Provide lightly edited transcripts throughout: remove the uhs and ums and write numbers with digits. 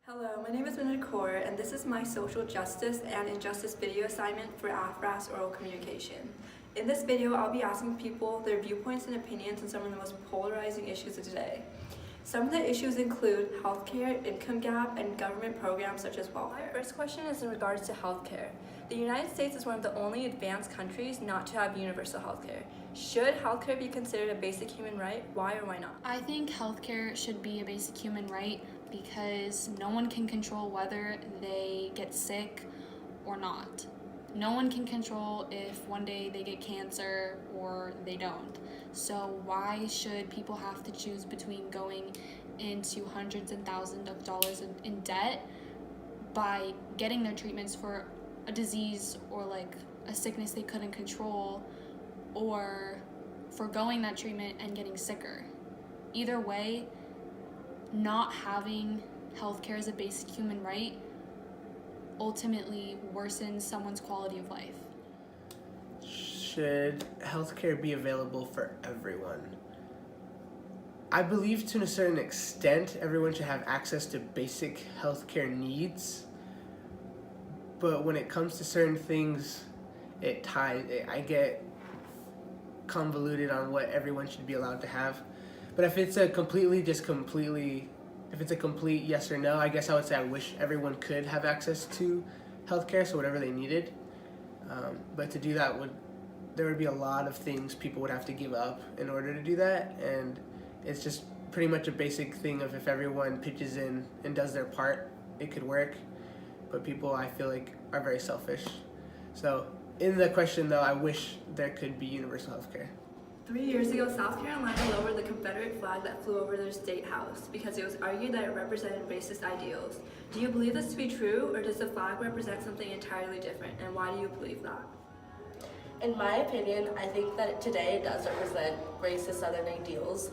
Hello, my name is Maninder, and this is my social justice and injustice video assignment for AFRAS Oral Communication. In this video, I'll be asking people their viewpoints and opinions on some of the most polarizing issues of today. Some of the issues include healthcare, income gap, and government programs such as welfare. My first question is in regards to healthcare. The United States is one of the only advanced countries not to have universal healthcare. Should healthcare be considered a basic human right? Why or why not? I think healthcare should be a basic human right because no one can control whether they get sick or not. No one can control if one day they get cancer or they don't. So why should people have to choose between going into hundreds and thousands of dollars in debt by getting their treatments for a disease or like a sickness they couldn't control, or foregoing that treatment and getting sicker? Either way, not having healthcare as a basic human right ultimately worsens someone's quality of life. Should healthcare be available for everyone? I believe to a certain extent everyone should have access to basic healthcare needs, but when it comes to certain things, I get convoluted on what everyone should be allowed to have. But if it's a complete yes or no, I guess I would say I wish everyone could have access to healthcare, so whatever they needed. But to do that, there would be a lot of things people would have to give up in order to do that, and it's just pretty much a basic thing of if everyone pitches in and does their part, it could work. But people, I feel like, are very selfish. So in the question though, I wish there could be universal healthcare. 3 years ago, South Carolina lowered the Confederate flag that flew over their state house because it was argued that it represented racist ideals. Do you believe this to be true, or does the flag represent something entirely different, and why do you believe that? In my opinion, I think that today it does represent racist Southern ideals.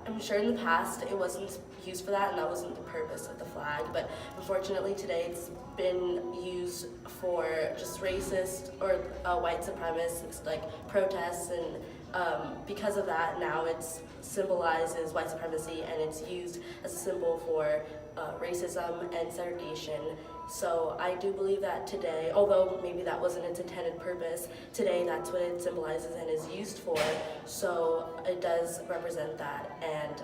I'm sure in the past it wasn't used for that, and that wasn't the purpose of the flag, but unfortunately today it's been used for just racist or white supremacist like protests, and because of that now it symbolizes white supremacy, and it's used as a symbol for racism and segregation. So I do believe that today, although maybe that wasn't its intended purpose, today that's what it symbolizes and is used for. So it does represent that, and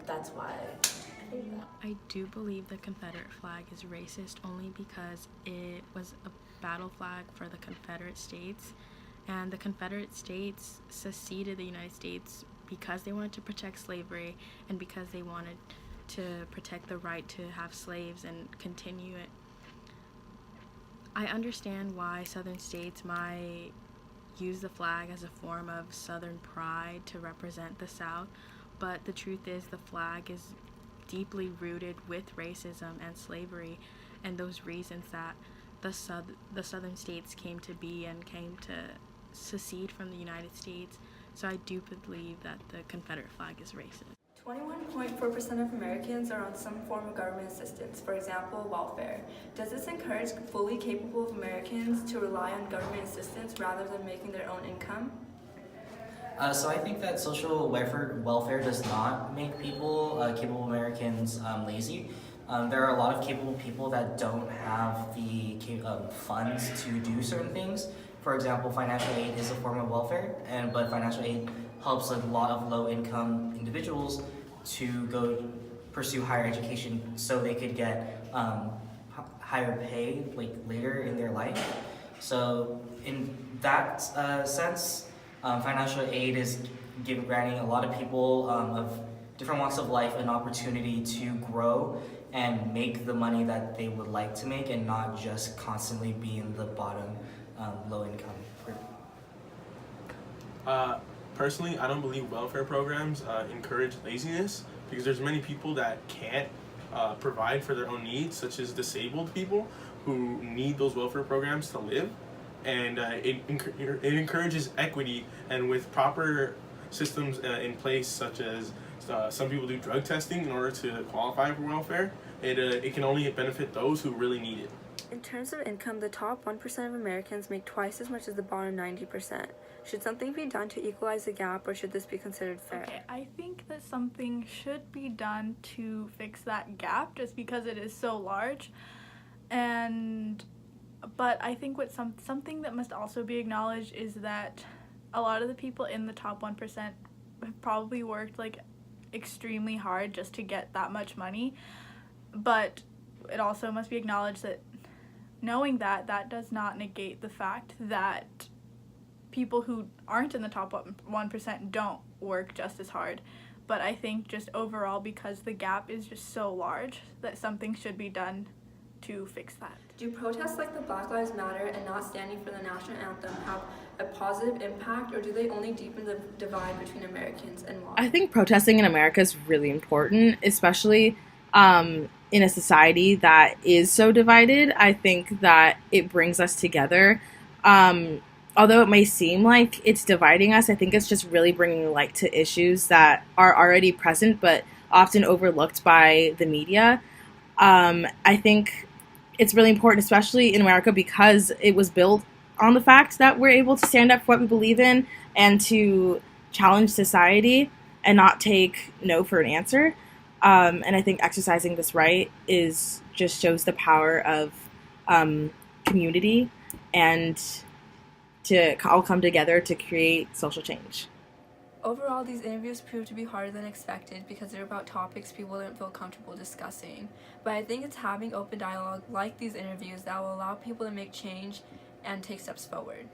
that's why I think that. I do believe the Confederate flag is racist only because it was a battle flag for the Confederate States, and the Confederate States seceded the United States because they wanted to protect slavery and because they wanted to protect the right to have slaves and continue it. I understand why Southern states might use the flag as a form of Southern pride to represent the South, but the truth is the flag is deeply rooted with racism and slavery and those reasons that the Southern states came to be and came to secede from the United States. So I do believe that the Confederate flag is racist. 21.4% of Americans are on some form of government assistance, for example, welfare. Does this encourage fully capable of Americans to rely on government assistance rather than making their own income? So I think that social welfare does not make people, capable Americans, lazy. There are a lot of capable people that don't have the funds to do certain things. For example, financial aid is a form of welfare, but financial aid helps a lot of low-income individuals to go pursue higher education so they could get higher pay like later in their life. So in that sense, financial aid is granting a lot of people of different walks of life an opportunity to grow and make the money that they would like to make, and not just constantly be in the bottom low-income group. Personally, I don't believe welfare programs encourage laziness, because there's many people that can't provide for their own needs, such as disabled people who need those welfare programs to live, and it encourages equity, and with proper systems in place, such as some people do drug testing in order to qualify for welfare, it can only benefit those who really need it. In terms of income, the top 1% of Americans make twice as much as the bottom 90%. Should something be done to equalize the gap, or should this be considered fair? Okay, I think that something should be done to fix that gap just because it is so large. But I think something that must also be acknowledged is that a lot of the people in the top 1% have probably worked like extremely hard just to get that much money. But it also must be acknowledged that knowing that does not negate the fact that people who aren't in the top 1% don't work just as hard. But I think just overall, because the gap is just so large, that something should be done to fix that. Do protests like the Black Lives Matter and not standing for the national anthem have a positive impact, or do they only deepen the divide between Americans, and why? I think protesting in America is really important, especially in a society that is so divided. I think that it brings us together. Although it may seem like it's dividing us, I think it's just really bringing light to issues that are already present but often overlooked by the media. I think it's really important, especially in America, because it was built on the fact that we're able to stand up for what we believe in and to challenge society and not take no for an answer. And I think exercising this right just shows the power of community and to all come together to create social change. Overall, these interviews proved to be harder than expected because they're about topics people didn't feel comfortable discussing. But I think it's having open dialogue like these interviews that will allow people to make change and take steps forward.